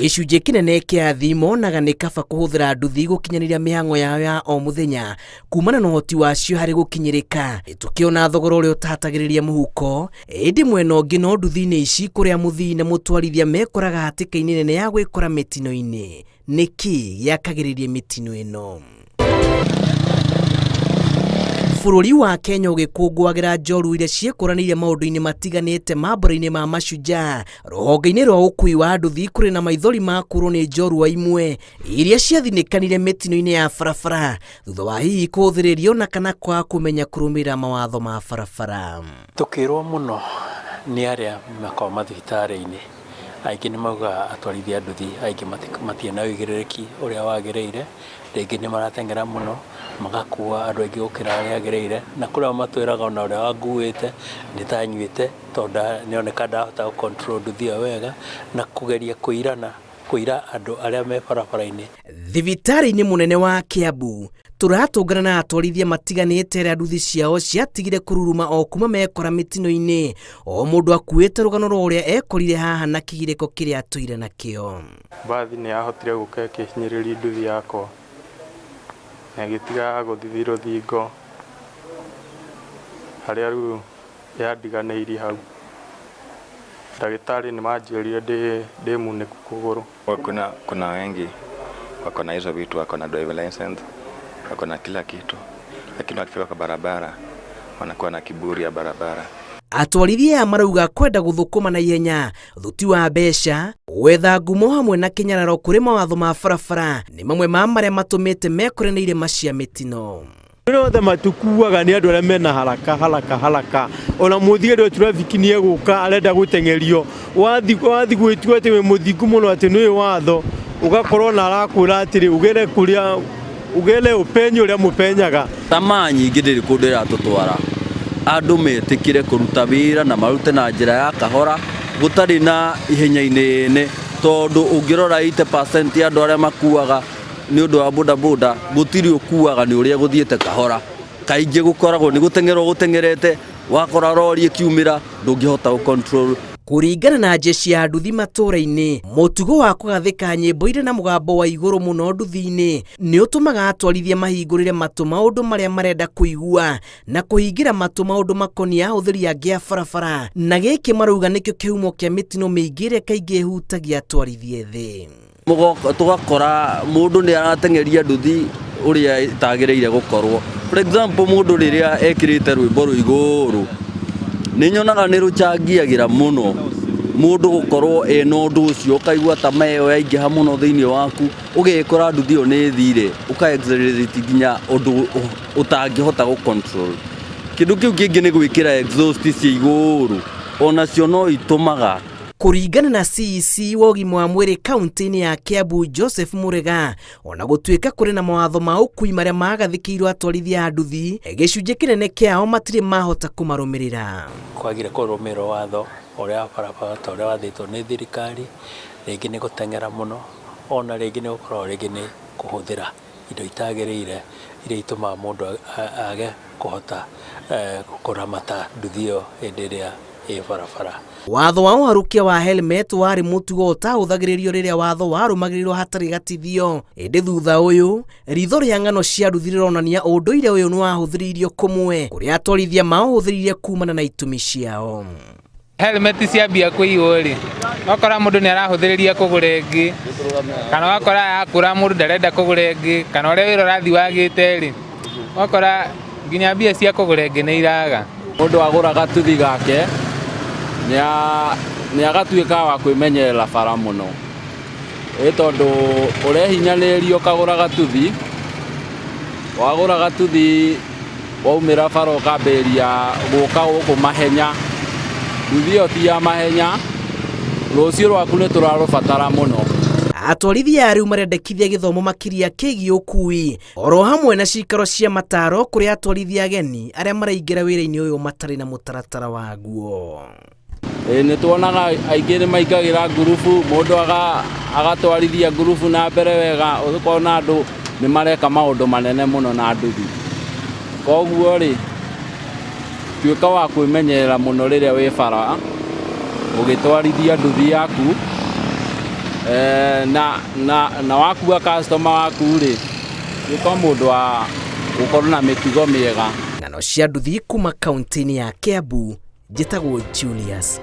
Gicunjĩ kinene kia athii monaga nĩ kaba kũhũthĩra nduthi gũkinyanĩria mĩhang'o yao ya o mũthenya kumana na ũhoti wacio harĩ gũkinyĩrĩka. Tũkĩona thogora ũrĩa ũtahatagĩrĩria mũhuko, ĩndĩ mwena ũngĩ no nduthi-inĩ ici kũrĩa mũthii na mũtwarithia mekoraga hatĩka-inĩ nene ya gwĩkora mĩtino-inĩ. Nĩkĩ gĩakagĩrĩria mĩtino ĩno? Bũrũri wa Kenya ũgĩkũngũagĩra njorua iria ciĩkũranĩire maũndũ-inĩ matiganĩte mambũra-inĩ ma Mashujaa. Rũhonge-inĩ rwa ũkui wa nduthi kũrĩ na maithori makurwo nĩ njorua imwe iria ciathinĩkanire mĩtino-inĩ ya barabara thutha wa hihi kũhũthĩrĩrio na kana kwaga kũmenya kũrũmĩrĩra mawatho ma barabara. Tukĩrwo mũno nĩ arĩa makoragwo mathibitarĩ-inĩ, aingĩ nĩ maugaga atwarithia a nduthi aingĩ matirĩ na ũigĩrĩrĩki ũrĩa wagĩrĩire, rĩngĩ nĩ marateng'era mũno magakua andũ aingĩ gũkĩra arĩa agĩrĩire, na kũrĩa matwĩraga ona ũrĩa wanguĩte nĩ ta anyuĩte tondũ nĩoneka ndahota gũcontrol nduthi ĩyo wega na kũgeria kũira andũ arĩa me barabara-inĩ. Thibitarĩ-inĩ mũnene wa Kiambu tũratũngana na atwarithia matiganĩte arĩa nduthi ciao ciatigire kũruruma o kuma mekora mĩtino-inĩ, o mũndũ akuĩte rũgano rwa ũrĩa ekorire haha na kĩgirĩko kĩrĩa atũire nakĩo. Mbathi nĩ yahotire gũka ĩkĩhinyĩrĩria nduthi yakwa na gĩtigaga gũthithi rũthingo harĩa rĩu yandiganĩirie hau. Daktari nĩ manjĩrire ndĩ munĩku kũgũrũ. Kuna wengi wako na hizo vitu, wako na driver license, wako na kila kitu, lakini wakifika kwa barabara wanakuwa na kiburi ya barabara. Atwarithia marauga kwenda gũthũkũma na ihenya, thuti wa mbeca, gwetha ngumo hamwe na kĩnyararo kũrĩ mawatho ma barabara nĩ mamwe ma marĩa matũmĩte mekũranĩire macia mĩtino. Rĩothe matukuaga nĩ andũ arĩa mena haraka. Ona mũthigari wa traffic nĩ egũka arenda gũteng'erio. Wathi gwĩtua atĩ wĩ mũthingu mũno atĩ nĩ watho, ugakorwo na arakwĩra atĩrĩ ugere ũpenye ũrĩa mũpenyaga. Tamaa nyingĩ ndĩrĩ kũndũ ĩratũtwara. Andũ metĩkire kũruta wĩra na marute na njĩra ya kahora gũtarĩ na ihenya inene, tondũ ũngĩrora 80% ya andũ arĩa makuaga nĩ ũndũ wa bodaboda gũtirĩ ũkuaga nĩ ũrĩa gũthiĩte kahora. Kaingĩ gũkoragwo nĩ gũteng'erete, wakora rori ĩkiumĩra ndũngĩhota gũcontrol. Kũringana na jeshi ya nduthi matũra-inĩ, mũtugo wa kũgathĩka nyĩmbo irĩ na mũgambo wa igũrũ mũno nduthi-inĩ nĩ ũtũmaga atwarithia mahingũrĩre matũ maũndũ marĩa marenda kũigua na kũhingĩra matũ maũndũ makoniĩ ahũthĩri angĩ a barabara, na gĩkĩ marauga nĩkĩo kĩhumo kĩa mĩtino mĩingĩ ĩrĩa kaingĩ ĩhutagia atwarithia ethĩ. Tũgakora mũndũ nĩ arateng'eria nduthi ũrĩa itagĩrĩire gũkorwo. For example, mũndũ rĩrĩa ekĩrĩte rwĩmbo rũigũrũ nĩ nyonaga nĩ rũchangiagĩra mũno mũndũ gũkorwo ena ũndũ ũcio, ũkaigua tamaa ĩyo yaingĩha mũno thĩinĩ waku, ũgekora nduthi ĩyo nĩ thire ũka-accelerate nginya ũndũ ũtangĩhota gũcontrol. Kĩndũ kĩu kĩngĩ nĩ gwĩkĩra exhaust cia igũrũ, onacio no itũmaga. Kũringana na CEC wa ũgima wa mwĩrĩ kaunti-inĩ ya Kiambu Joseph Murega, ona gũtuĩka kũrĩ na mawatho ma ũkui marĩa magathĩkĩirwo atwarithia a nduthi, gĩcunjĩ kĩnene kĩao matirĩ mahota kũmarũmĩrĩra. Kwagire kũrũmĩrĩra watho ũrĩa barabara ta ũrĩa wathĩtwo nĩ thirikari, rĩngĩ nĩ gũteng'era mũno, ona rĩngĩ nĩ gũkorwo rĩngĩ nĩ kũhũthĩra indo itagĩrĩire iria itũmaga mũndũ age kũhota kũramata nduthi ĩyo hĩndĩ ĩrĩa ĩ barabara. Watho wa ũharũkia wa helmet warĩ mũtugo ũtahũthagĩrĩrio rĩrĩa watho warũmagĩrĩrwo hatarĩ gatithio. Ĩndĩ thutha ũyũ, ritho rĩa ng'ano cia nduthi rĩronania ũndũire ũyũ nĩ wahũthĩrĩirio kũmwe kũrĩa atwarithia maũhũthĩrĩirie kumana na itũmi ciao. Helmet ciambia kũiywo rĩ, wakora mũndũ nĩ arahũthĩrĩria kũgũra ĩngĩ, kana wakora yakũra mũndũ ndarenda kũgũra ĩngĩ, kana ũrĩa wĩra ũrathiĩ wagĩte rĩ, wakora nginya mbia cia kũgũra ĩngĩ nĩ iraga. Mũndũ agũra gatuthi gake nĩ agatuĩka wa kwĩmenyerera bara mũno, tondũ ũrehinyanĩrio ũkagũra gatuthi, wagũra gatuthi waumĩra bara ũkambĩrĩria gũka gũkũ mahenya, nduthi ĩyo ti ya mahenya, rũciũ rwaku nĩ tũrarũbatara mũno. Atwarithia rĩu marendekithia gĩthomo makĩria kĩgiĩ ũkui, oro hamwe na cikaro cia mataro kũrĩ atwarithia ageni arĩa maraingĩra wĩra-inĩ ũyũ matarĩ na mũtaratara waguo. Nĩ tuonaga aingĩ nĩ maingagĩra ngurubu, mũndũ agatwarithia ngurubu na mbere wega, ũkona andũ nĩ mareka maũndũ manene mũno na nduthi. Koguo rĩ, tuĩka wa kwĩmenyerera mũno rĩrĩa wĩ bara, ũgĩtwarithia nduthi yaku, na wakua customer waku rĩ gĩko mũndũ wa gũkorwo na mĩtugo mĩega. Ng'ano cia nduthi kuma kaunti-inĩ ya Kiambu, njĩtagwo Julius